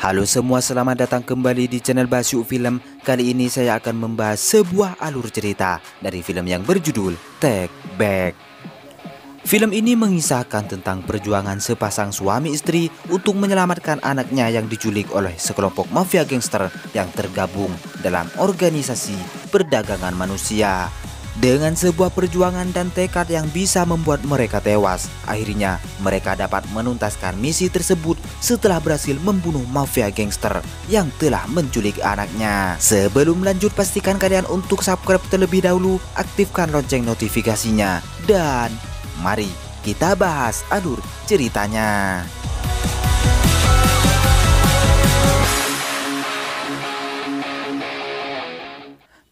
Halo semua, selamat datang kembali di channel Basyuk Film. Kali ini saya akan membahas sebuah alur cerita dari film yang berjudul Take Back. Film ini mengisahkan tentang perjuangan sepasang suami istri untuk menyelamatkan anaknya yang diculik oleh sekelompok mafia gangster yang tergabung dalam organisasi perdagangan manusia. Dengan sebuah perjuangan dan tekad yang bisa membuat mereka tewas, akhirnya mereka dapat menuntaskan misi tersebut setelah berhasil membunuh mafia gangster yang telah menculik anaknya. Sebelum lanjut, pastikan kalian untuk subscribe terlebih dahulu, aktifkan lonceng notifikasinya, dan mari kita bahas alur ceritanya.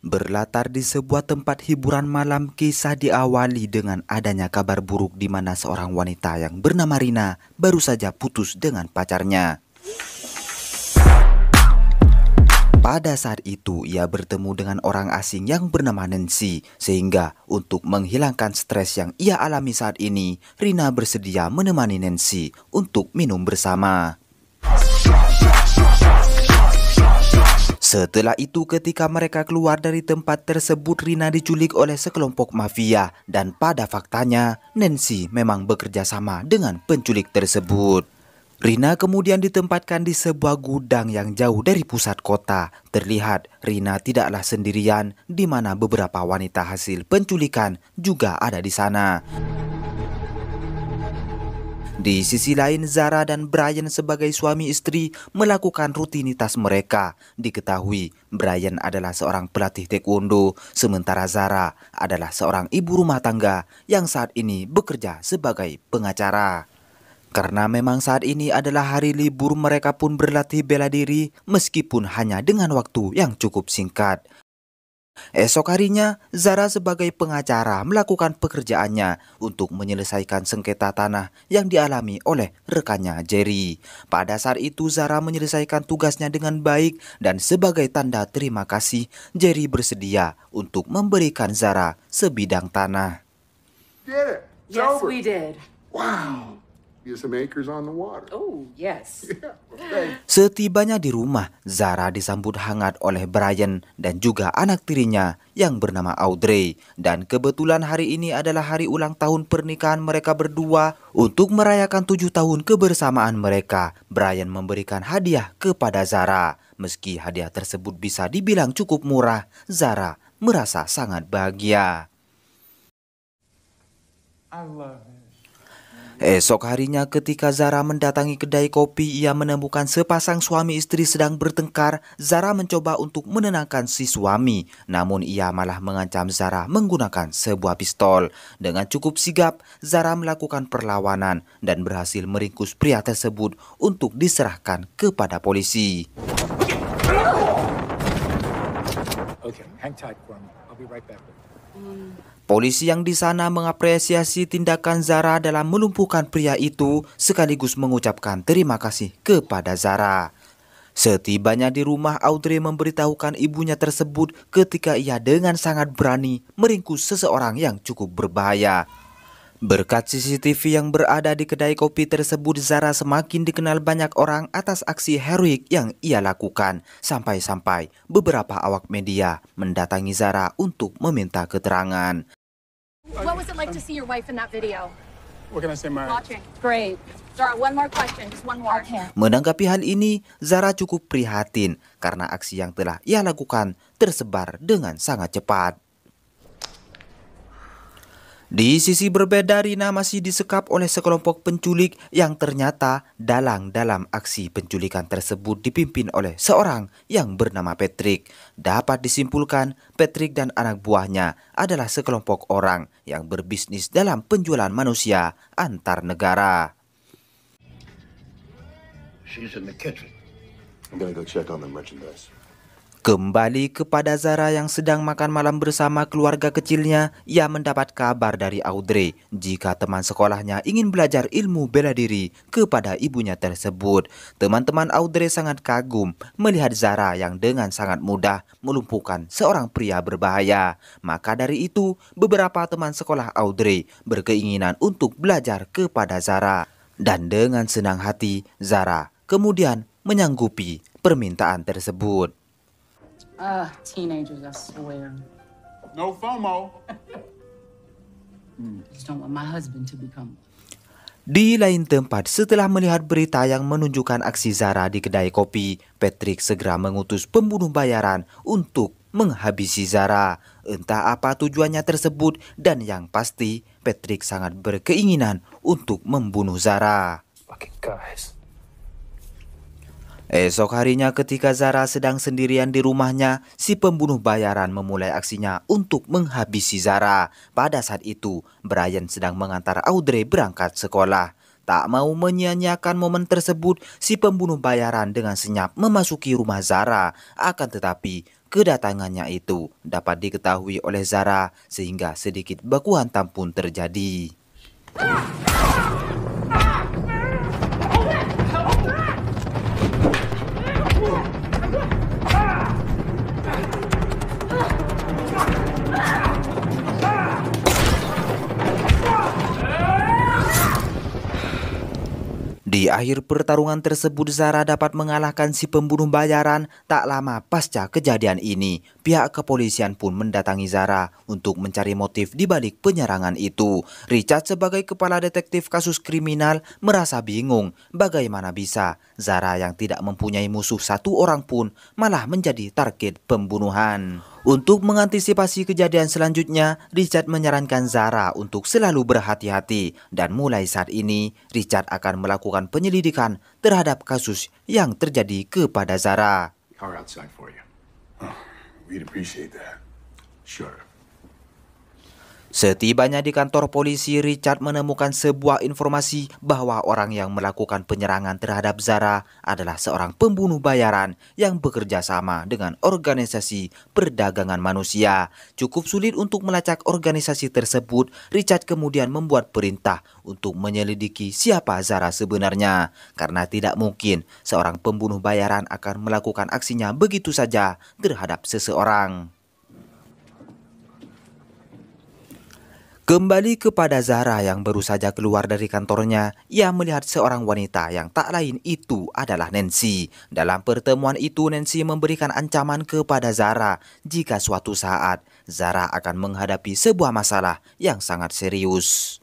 Berlatar di sebuah tempat hiburan malam, kisah diawali dengan adanya kabar buruk di mana seorang wanita yang bernama Rina baru saja putus dengan pacarnya. Pada saat itu ia bertemu dengan orang asing yang bernama Nancy, sehingga untuk menghilangkan stres yang ia alami saat ini, Rina bersedia menemani Nancy untuk minum bersama. Setelah itu, ketika mereka keluar dari tempat tersebut, Rina diculik oleh sekelompok mafia, dan pada faktanya Nancy memang bekerja sama dengan penculik tersebut. Rina kemudian ditempatkan di sebuah gudang yang jauh dari pusat kota. Terlihat Rina tidaklah sendirian, di mana beberapa wanita hasil penculikan juga ada di sana. Di sisi lain, Zara dan Brian sebagai suami istri melakukan rutinitas mereka. Diketahui Brian adalah seorang pelatih taekwondo, sementara Zara adalah seorang ibu rumah tangga yang saat ini bekerja sebagai pengacara. Karena memang saat ini adalah hari libur, mereka pun berlatih bela diri meskipun hanya dengan waktu yang cukup singkat. Esok harinya, Zara sebagai pengacara melakukan pekerjaannya untuk menyelesaikan sengketa tanah yang dialami oleh rekannya Jerry. Pada saat itu Zara menyelesaikan tugasnya dengan baik, dan sebagai tanda terima kasih, Jerry bersedia untuk memberikan Zara sebidang tanah. Did it? It's Yes, over. we did. Wow. You have some acres on the water. Oh, yes. Yeah, okay. Setibanya di rumah, Zara disambut hangat oleh Brian dan juga anak tirinya yang bernama Audrey. Dan kebetulan hari ini adalah hari ulang tahun pernikahan mereka berdua. Untuk merayakan 7 tahun kebersamaan mereka, Brian memberikan hadiah kepada Zara. Meski hadiah tersebut bisa dibilang cukup murah, Zara merasa sangat bahagia. I love it. Esok harinya ketika Zara mendatangi kedai kopi, ia menemukan sepasang suami istri sedang bertengkar. Zara mencoba untuk menenangkan si suami, namun ia malah mengancam Zara menggunakan sebuah pistol. Dengan cukup sigap, Zara melakukan perlawanan dan berhasil meringkus pria tersebut untuk diserahkan kepada polisi. Okay, hang tight for me. I'll be right back. Polisi yang di sana mengapresiasi tindakan Zara dalam melumpuhkan pria itu, sekaligus mengucapkan terima kasih kepada Zara. Setibanya di rumah, Audrey memberitahukan ibunya tersebut ketika ia dengan sangat berani meringkus seseorang yang cukup berbahaya. Berkat CCTV yang berada di kedai kopi tersebut, Zara semakin dikenal banyak orang atas aksi heroik yang ia lakukan. Sampai-sampai beberapa awak media mendatangi Zara untuk meminta keterangan. What was it like to see your wife in that video? What can I say, Maya? Watching. Great. Zara, one more question. Just one more. Okay. Menanggapi hal ini, Zara cukup prihatin karena aksi yang telah ia lakukan tersebar dengan sangat cepat. Di sisi berbeda, Rina masih disekap oleh sekelompok penculik yang ternyata dalang dalam aksi penculikan tersebut dipimpin oleh seorang yang bernama Patrick. Dapat disimpulkan, Patrick dan anak buahnya adalah sekelompok orang yang berbisnis dalam penjualan manusia antar negara. She's in the kitchen. I'm gonna go check on the merchandise. Kembali kepada Zara yang sedang makan malam bersama keluarga kecilnya, ia mendapat kabar dari Audrey jika teman sekolahnya ingin belajar ilmu bela diri kepada ibunya tersebut. Teman-teman Audrey sangat kagum melihat Zara yang dengan sangat mudah melumpuhkan seorang pria berbahaya. Maka dari itu, beberapa teman sekolah Audrey berkeinginan untuk belajar kepada Zara. Dan dengan senang hati, Zara kemudian menyanggupi permintaan tersebut. Teenagers, I swear. No FOMO. Just don't want my husband to become. Di lain tempat, setelah melihat berita yang menunjukkan aksi Zara di kedai kopi, Patrick segera mengutus pembunuh bayaran untuk menghabisi Zara. Entah apa tujuannya tersebut, dan yang pasti Patrick sangat berkeinginan untuk membunuh Zara. Fucking guys. Esok harinya ketika Zara sedang sendirian di rumahnya, si pembunuh bayaran memulai aksinya untuk menghabisi Zara. Pada saat itu, Brian sedang mengantar Audrey berangkat sekolah. Tak mau menyia-nyiakan momen tersebut, si pembunuh bayaran dengan senyap memasuki rumah Zara. Akan tetapi, kedatangannya itu dapat diketahui oleh Zara sehingga sedikit baku hantam pun terjadi. Di akhir pertarungan tersebut, Zara dapat mengalahkan si pembunuh bayaran. Tak lama pasca kejadian ini, pihak kepolisian pun mendatangi Zara untuk mencari motif di balik penyerangan itu. Richard sebagai kepala detektif kasus kriminal merasa bingung bagaimana bisa Zara yang tidak mempunyai musuh satu orang pun malah menjadi target pembunuhan. Untuk mengantisipasi kejadian selanjutnya, Richard menyarankan Zara untuk selalu berhati-hati, dan mulai saat ini Richard akan melakukan penyelidikan terhadap kasus yang terjadi kepada Zara. Car outside for you. Oh, we'd appreciate that. Sure. Setibanya di kantor polisi, Richard menemukan sebuah informasi bahwa orang yang melakukan penyerangan terhadap Zara adalah seorang pembunuh bayaran yang bekerja sama dengan organisasi perdagangan manusia. Cukup sulit untuk melacak organisasi tersebut, Richard kemudian membuat perintah untuk menyelidiki siapa Zara sebenarnya. Karena tidak mungkin seorang pembunuh bayaran akan melakukan aksinya begitu saja terhadap seseorang. Kembali kepada Zara yang baru saja keluar dari kantornya, ia melihat seorang wanita yang tak lain itu adalah Nancy. Dalam pertemuan itu, Nancy memberikan ancaman kepada Zara jika suatu saat Zara akan menghadapi sebuah masalah yang sangat serius.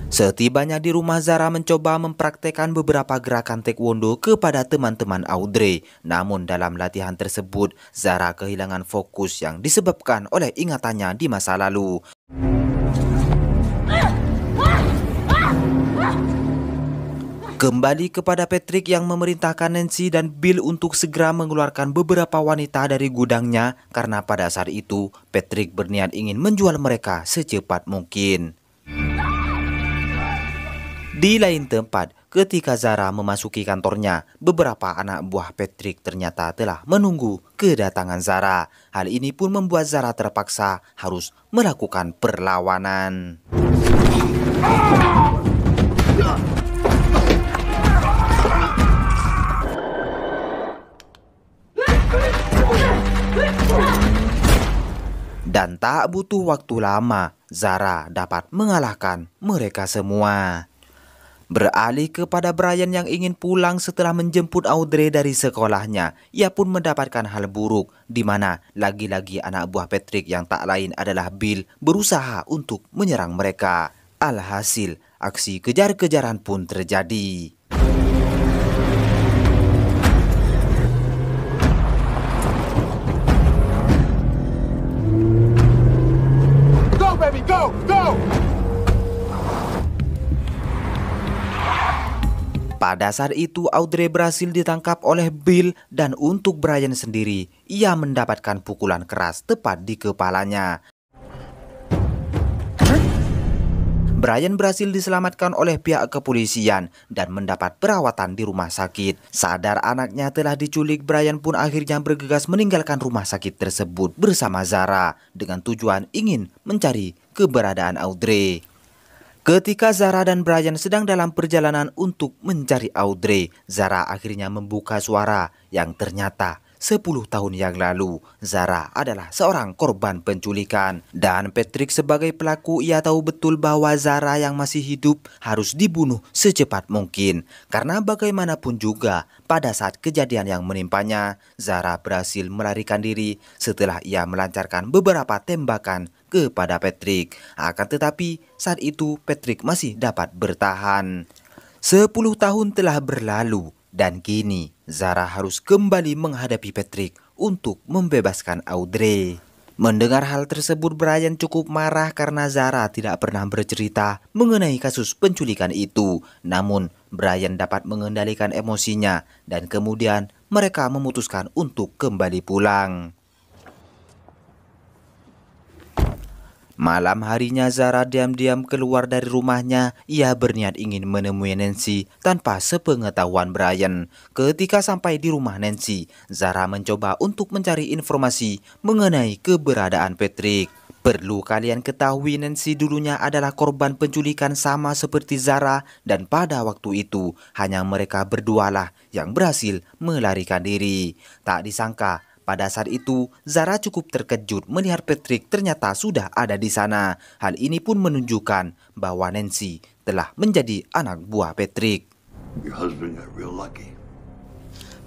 Setibanya di rumah, Zara mencoba mempraktekkan beberapa gerakan taekwondo kepada teman-teman Audrey. Namun dalam latihan tersebut, Zara kehilangan fokus yang disebabkan oleh ingatannya di masa lalu. Kembali kepada Patrick yang memerintahkan Nancy dan Bill untuk segera mengeluarkan beberapa wanita dari gudangnya, karena pada saat itu Patrick berniat ingin menjual mereka secepat mungkin. Di lain tempat, ketika Zara memasuki kantornya, beberapa anak buah Patrick ternyata telah menunggu kedatangan Zara. Hal ini pun membuat Zara terpaksa harus melakukan perlawanan. Dan tak butuh waktu lama, Zara dapat mengalahkan mereka semua. Beralih kepada Brian yang ingin pulang setelah menjemput Audrey dari sekolahnya, ia pun mendapatkan hal buruk, di mana lagi-lagi anak buah Patrick yang tak lain adalah Bill berusaha untuk menyerang mereka. Alhasil, aksi kejar-kejaran pun terjadi. Go, baby, go, go! Pada saat itu Audrey berhasil ditangkap oleh Bill, dan untuk Brian sendiri, ia mendapatkan pukulan keras tepat di kepalanya. Brian berhasil diselamatkan oleh pihak kepolisian dan mendapat perawatan di rumah sakit. Sadar anaknya telah diculik, Brian pun akhirnya bergegas meninggalkan rumah sakit tersebut bersama Zara dengan tujuan ingin mencari keberadaan Audrey. Ketika Zara dan Brian sedang dalam perjalanan untuk mencari Audrey, Zara akhirnya membuka suara yang ternyata 10 tahun yang lalu, Zara adalah seorang korban penculikan. Dan Patrick sebagai pelaku, ia tahu betul bahwa Zara yang masih hidup harus dibunuh secepat mungkin. Karena bagaimanapun juga, pada saat kejadian yang menimpanya, Zara berhasil melarikan diri setelah ia melancarkan beberapa tembakan kepada Patrick. Akan tetapi, saat itu Patrick masih dapat bertahan. 10 tahun telah berlalu dan kini Zara harus kembali menghadapi Patrick untuk membebaskan Audrey. Mendengar hal tersebut, Brian cukup marah karena Zara tidak pernah bercerita mengenai kasus penculikan itu. Namun, Brian dapat mengendalikan emosinya dan kemudian mereka memutuskan untuk kembali pulang. Malam harinya Zara diam-diam keluar dari rumahnya. Ia berniat ingin menemui Nancy tanpa sepengetahuan Brian. Ketika sampai di rumah Nancy, Zara mencoba untuk mencari informasi mengenai keberadaan Patrick. Perlu kalian ketahui, Nancy dulunya adalah korban penculikan sama seperti Zara, dan pada waktu itu hanya mereka berdualah yang berhasil melarikan diri. Tak disangka, pada saat itu, Zara cukup terkejut melihat Patrick ternyata sudah ada di sana. Hal ini pun menunjukkan bahwa Nancy telah menjadi anak buah Patrick. Your husband got real lucky.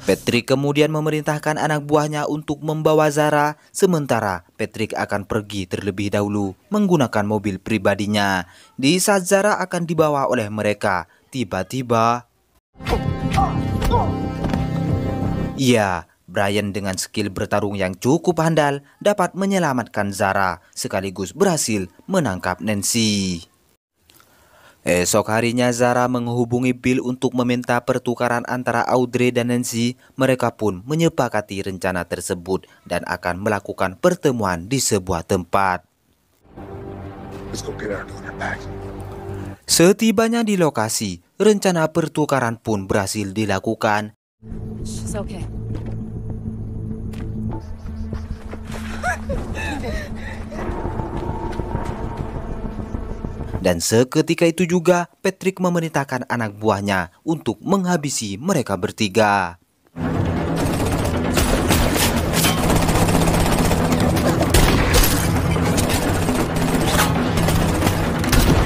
Patrick kemudian memerintahkan anak buahnya untuk membawa Zara, sementara Patrick akan pergi terlebih dahulu menggunakan mobil pribadinya. Di saat Zara akan dibawa oleh mereka, tiba-tiba... Ya, Brian dengan skill bertarung yang cukup handal dapat menyelamatkan Zara sekaligus berhasil menangkap Nancy. Esok harinya Zara menghubungi Bill untuk meminta pertukaran antara Audrey dan Nancy. Mereka pun menyepakati rencana tersebut dan akan melakukan pertemuan di sebuah tempat. Let's go get our daughter back. Setibanya di lokasi, rencana pertukaran pun berhasil dilakukan. She's okay. Dan seketika itu juga Patrick memerintahkan anak buahnya untuk menghabisi mereka bertiga.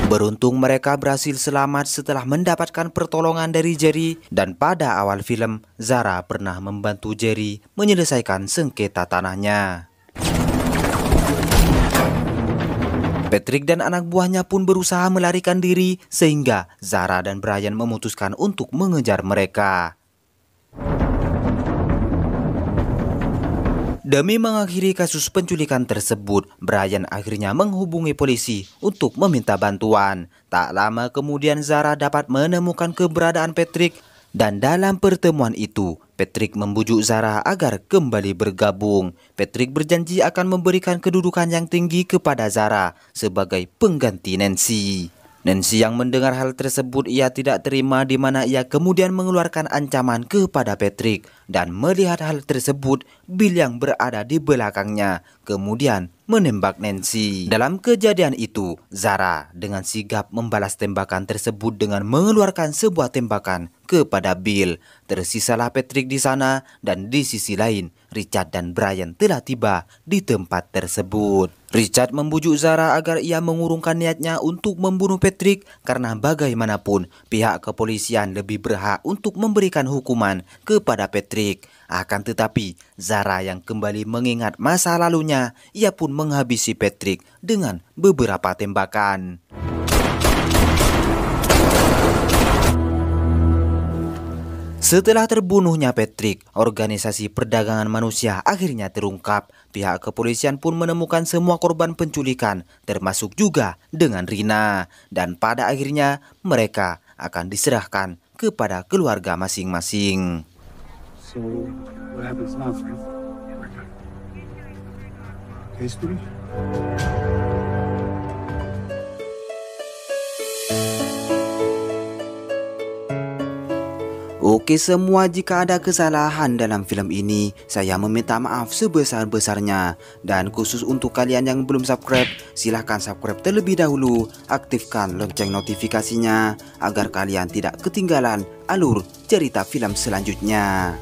Beruntung mereka berhasil selamat setelah mendapatkan pertolongan dari Jerry, dan pada awal film Zara pernah membantu Jerry menyelesaikan sengketa tanahnya. Patrick dan anak buahnya pun berusaha melarikan diri sehingga Zara dan Brian memutuskan untuk mengejar mereka. Demi mengakhiri kasus penculikan tersebut, Brian akhirnya menghubungi polisi untuk meminta bantuan. Tak lama kemudian Zara dapat menemukan keberadaan Patrick, dan dalam pertemuan itu Patrick membujuk Zara agar kembali bergabung. Patrick berjanji akan memberikan kedudukan yang tinggi kepada Zara sebagai pengganti Nancy. Nancy yang mendengar hal tersebut ia tidak terima, di mana ia kemudian mengeluarkan ancaman kepada Patrick. Dan melihat hal tersebut, Bill yang berada di belakangnya kemudian menembak Nancy. Dalam kejadian itu, Zara dengan sigap membalas tembakan tersebut dengan mengeluarkan sebuah tembakan kepada Bill. Tersisalah Patrick di sana, dan di sisi lain Richard dan Brian telah tiba di tempat tersebut. Richard membujuk Zara agar ia mengurungkan niatnya untuk membunuh Patrick karena bagaimanapun pihak kepolisian lebih berhak untuk memberikan hukuman kepada Patrick. Akan tetapi Zara yang kembali mengingat masa lalunya, ia pun menghabisi Patrick dengan beberapa tembakan. Setelah terbunuhnya Patrick, organisasi perdagangan manusia akhirnya terungkap. Pihak kepolisian pun menemukan semua korban penculikan, termasuk juga dengan Rina. Dan pada akhirnya mereka akan diserahkan kepada keluarga masing-masing. So, what happens now, Frank? History? Oke semua, jika ada kesalahan dalam film ini, saya meminta maaf sebesar-besarnya. Dan khusus untuk kalian yang belum subscribe, silahkan subscribe terlebih dahulu. Aktifkan lonceng notifikasinya agar kalian tidak ketinggalan alur cerita film selanjutnya.